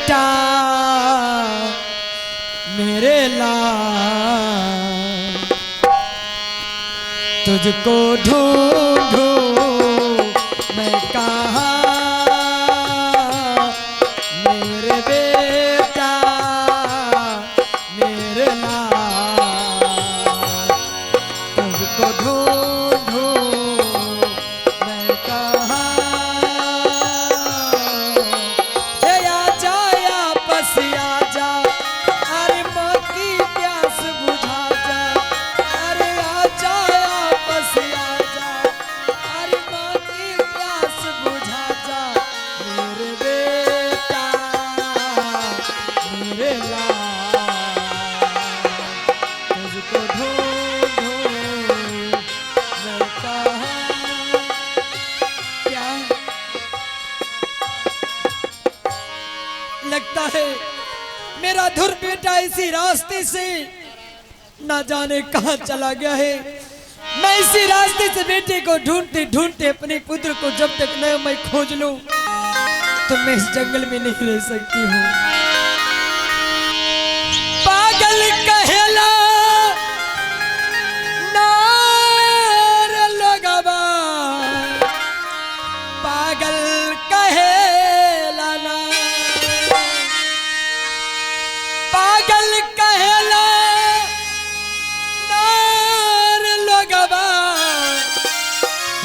बेटा मेरे लाल, तुझको ढूंढूं मैं कहाँ मेरे बेटा मेरे लाल, तुझको ढूंढूं मैं कहाँ। आजा वापस आजा, अरे माँ की प्यास बुझा जा, अरे आजा वापस आजा, अरे माँ की प्यास बुझा जा मेरे बेटा मेरे लाल, तुझको ढूंढूं मैं कहाँ। क्या लगता है मेरा धुर बेटा इसी रास्ते से ना जाने कहां चला गया है। मैं इसी रास्ते से बेटे को ढूंढते ढूंढते अपने पुत्र को जब तक न मैं खोज लूं तो मैं इस जंगल में नहीं रह सकती हूँ। पागल कहेला नार लगवा, पागल कहेला ना, पागल कहेला नार लगवा,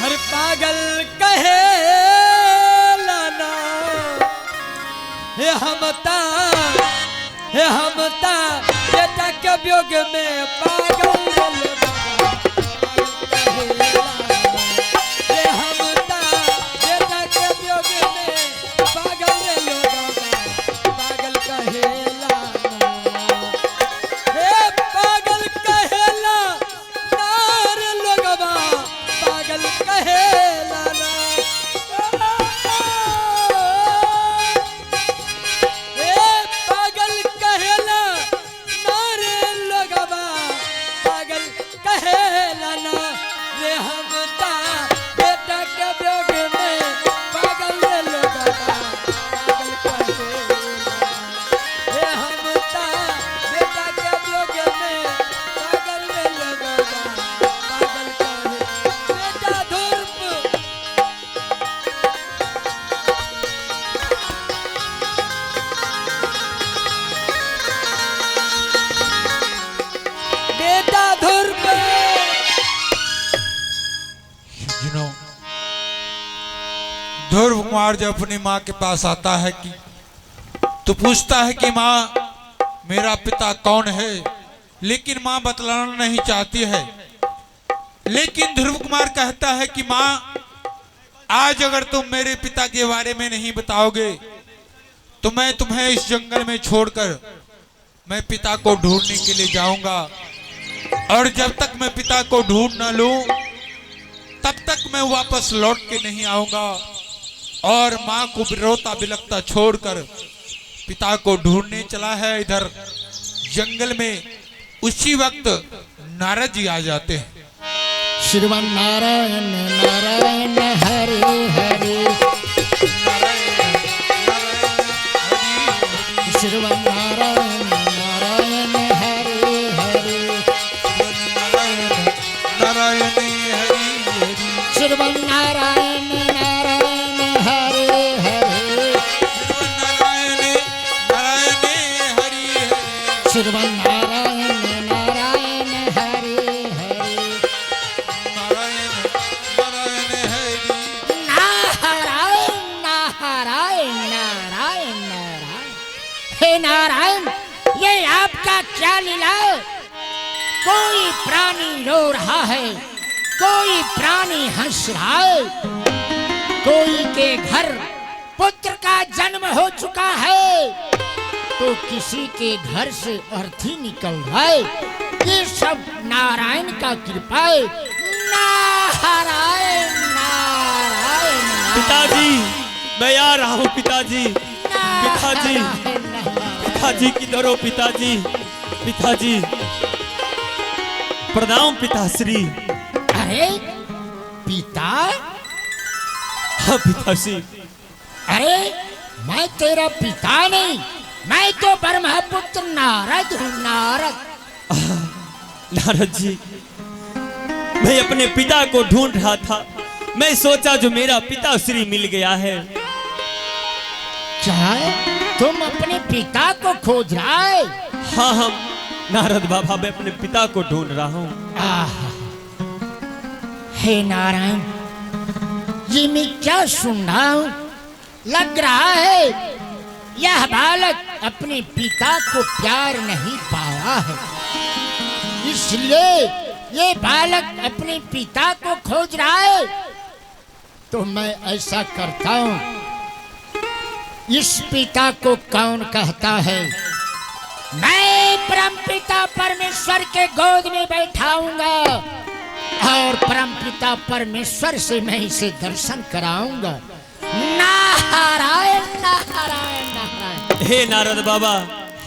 हर पागल कहेला ना। हे हमता बेटा के वियोग में पागल लगवा, हे हमता बेटा के वियोग में पागल लगवा, पागल कहेला हे पागल कहेला नार लगवा, पागल कहेला ना। हे पागल कहेला नार लगवा, पागल कहेला ना। रे हमता बेटा के वियोग में पागल लगवा, पागल कहेला। हे हमता बेटा के वियोग में पागल लगवा, पागल कहे। बेटा धूर्प बेटा धूर्प ध्रुव कुमार जब अपनी माँ के पास आता है कि तो पूछता है कि माँ मेरा पिता कौन है, लेकिन माँ बतलाना नहीं चाहती है। लेकिन ध्रुव कुमार कहता है कि माँ आज अगर तुम मेरे पिता के बारे में नहीं बताओगे तो मैं तुम्हें इस जंगल में छोड़कर मैं पिता को ढूंढने के लिए जाऊंगा, और जब तक मैं पिता को ढूंढ न लूं तब तक मैं वापस लौट के नहीं आऊंगा। और माँ को रोता बिलखता छोड़कर पिता को ढूंढने चला है इधर जंगल में। उसी वक्त नारद जी आ जाते हैं। श्रीमान नारायण नारायण हरे हरे, श्रीमान नारायण नारायण हरे हरे, नारायण हरि हरि, श्रीमान नारायण नारायण हरे हरे, नारायण नारायण हरि हरि, श्रीमान नारायण नारायण हरे हरे, नारायण नारायण हरि। नारायण नारायण नारायण नारायण। हे नारायण, ये आपका क्या लीला? कोई प्राणी रो रहा है, कोई प्राणी हंस रहा है, कोई के घर पुत्र का जन्म हो चुका है तो किसी के घर से अर्थी निकल रहा है। ये सब नारायण का कृपा है। नारायण नारायण पिताजी मैं आ रहा हूँ पिताजी, पिताजी पिताजी किधर हो पिताजी, पिताजी प्रणाम पिताश्री। अरे पिता, हाँ पिताश्री। अरे मैं तेरा पिता नहीं, मैं तो ब्रह्मपुत्र नारद हूँ, नारद। नारद जी, मैं अपने पिता को ढूंढ रहा था। मैं सोचा जो मेरा पिता श्री मिल गया है। क्या तुम अपने पिता को खोज रहा है? हाँ हाँ नारद बाबा, मैं अपने पिता को ढूंढ रहा हूँ। हे नारायण, ये मैं क्या सुन रहा हूँ? लग रहा है यह बालक अपने पिता को प्यार नहीं पाया है, इसलिए ये बालक अपने पिता को खोज रहा है। तो मैं ऐसा करता हूँ, इस पिता को कौन कहता है? मैं परमपिता परमेश्वर के गोद में बैठाऊंगा और परमपिता परमेश्वर से मैं इसे दर्शन कराऊंगा। नारायण नारायण नारायण। हे नारद बाबा,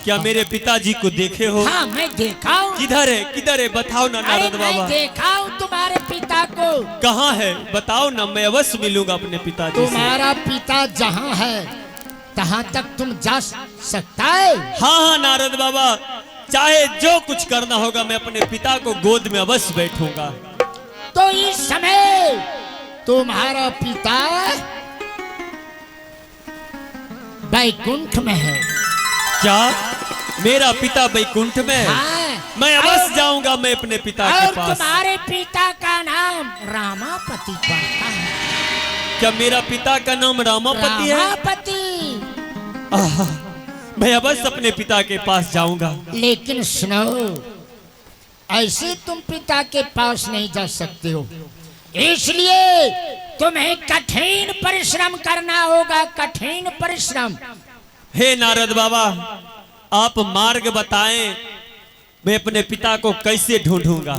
क्या मेरे पिताजी को देखे हो? हाँ मैं देखा हूँ। किधर है, किधर है? बताओ ना नारद बाबा। मैं देखा हूँ तुम्हारे पिता को। कहाँ है? बताओ ना, मैं अवश्य मिलूंगा अपने पिताजी से। तुम्हारा पिता जहाँ है तहाँ तक तुम जा सकता है? हाँ हाँ नारद बाबा, चाहे जो कुछ करना होगा मैं अपने पिता को गोद में अवश्य बैठूंगा। तो इस समय तुम्हारा पिता बैकुंठ में है। क्या मेरा पिता बैकुंठ में है? हाँ, मैं अवश्य जाऊंगा मैं अपने पिता के और पास। तुम्हारे पिता का नाम रामापति पड़ता है। क्या मेरा पिता का नाम रामापति है? रामापति। मैं अवश्य अपने पिता के पास जाऊंगा। लेकिन सुनो, ऐसे तुम पिता के पास नहीं जा सकते हो, इसलिए तुम्हें कठिन परिश्रम करना होगा, कठिन परिश्रम। हे नारद बाबा, आप मार्ग बताएं, मैं अपने पिता को कैसे ढूंढूंगा?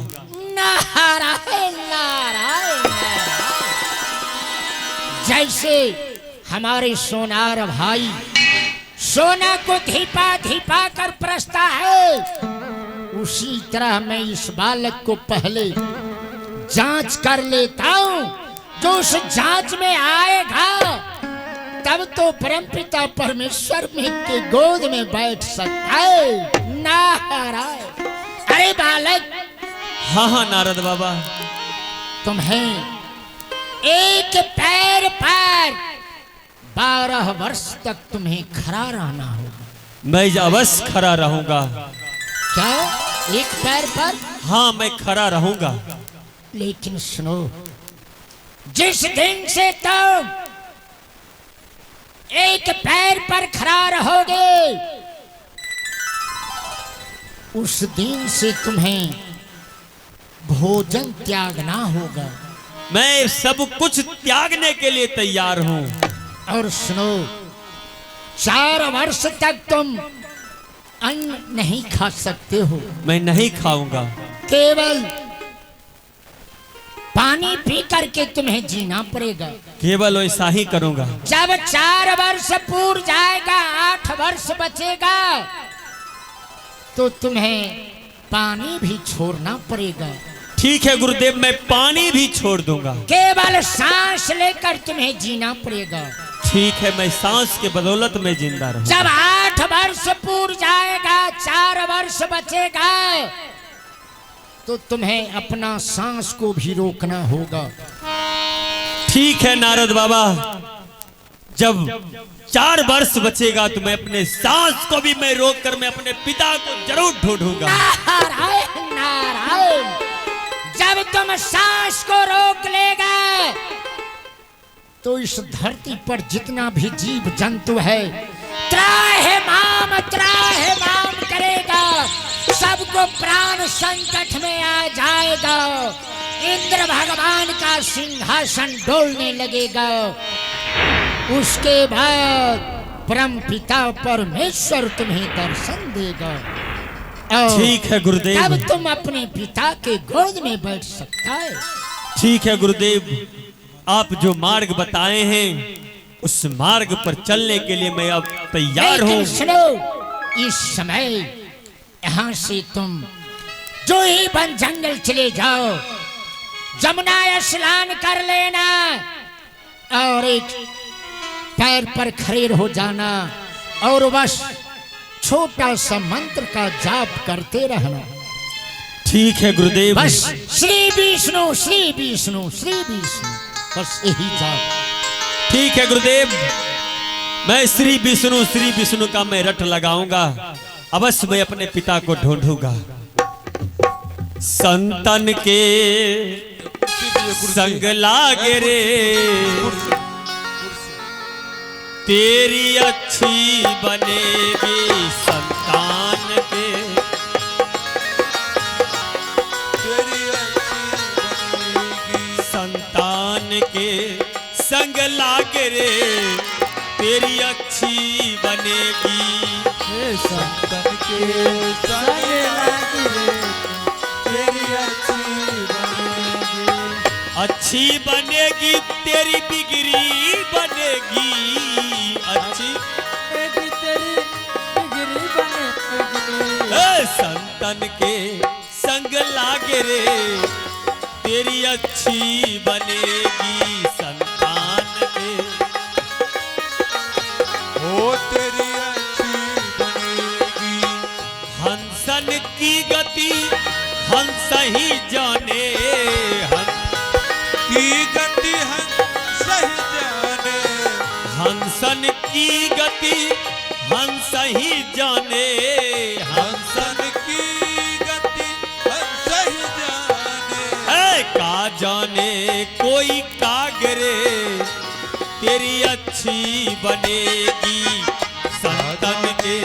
नारायण नारायण नारायण। जैसे हमारे सोनार भाई सोना को धीपा धीपा कर परसता है, उसी तरह मैं इस बालक को पहले जांच कर लेता हूँ। जो उस जांच में आएगा तब तो परमपिता परमेश्वर में के गोद में बैठ सकता है। नारायण। अरे बालक। हाँ हाँ नारद बाबा। तुम्हें एक पैर पर 12 वर्ष तक तुम्हें खड़ा रहना होगा। मैं अवश्य खड़ा रहूंगा। क्या? एक पैर पर? हाँ मैं खड़ा रहूंगा। लेकिन सुनो, जिस दिन से तुम एक पैर पर खड़ा रहोगे, उस दिन से तुम्हें भोजन त्यागना होगा। मैं सब कुछ त्यागने के लिए तैयार हूँ। और सुनो, 4 वर्ष तक तुम अन्न नहीं खा सकते हो। मैं नहीं खाऊंगा। केवल पानी पी करके तुम्हें जीना पड़ेगा। केवल वैसा ही करूंगा। जब 4 वर्ष पूर जाएगा, 8 वर्ष बचेगा, तो तुम्हें पानी भी छोड़ना पड़ेगा। ठीक है गुरुदेव, मैं पानी भी छोड़ दूंगा। केवल सांस लेकर तुम्हें जीना पड़ेगा। ठीक है, मैं सांस के बदौलत में जिंदा रहूंगा। जब 8 वर्ष पूर जाएगा, 4 वर्ष बचेगा, तो तुम्हें अपना सांस को भी रोकना होगा। ठीक है नारद बाबा, जब 4 वर्ष बचेगा तो मैं अपने सांस को भी मैं रोक कर मैं अपने पिता को जरूर ढूंढूंगा। नारायण नारायण। जब तुम सांस को रोक लेगा तो इस धरती पर जितना भी जीव जंतु है त्राहि माम करेगा। सबको प्राण संकट में आ जाएगा। इंद्र भगवान का सिंहासन डोलने लगेगा। उसके बाद परम पिता परमेश्वर तुम्हें दर्शन देगा। ठीक है गुरुदेव। तब तुम अपने पिता के गोद में बैठ सकता है। ठीक है गुरुदेव, आप जो मार्ग बताए हैं उस मार्ग पर चलने के लिए मैं अब तैयार हूँ। सुनो, इस समय यहाँ से तुम जो ही वन जंगल चले जाओ, जमुना स्नान कर लेना और एक पैर पर खड़े हो जाना और बस छोटा सा मंत्र का जाप करते रहना। ठीक है गुरुदेव। बस श्री विष्णु श्री विष्णु श्री विष्णु, बस यही जाप। ठीक है गुरुदेव, मैं श्री विष्णु का मैं रट लगाऊंगा। अवश्य मैं अपने पिता को ढूंढूंगा। संतन के संग लागे रे तेरी अच्छी बनेगी संतान के। संतान के संग लागे रे तेरी अच्छी बनेगी। संतन के संग लागे रे तेरी अच्छी बनेगी तेरी बिगड़ी बनेगी। अच्छी तेरी बिगड़ी बनेगी। संतन के संग लागे रे तेरी अच्छी बनेगी संतान के। ओ तेरी अच्छी बनेगी। हंसन की गति हंस ही जाने। की गति हंस ही जाने। हंसन की गति हंस ही जाने। हंसन की गति हंस ही जाने। का जाने कोई कागरे तेरी अच्छी बनेगी संतन के।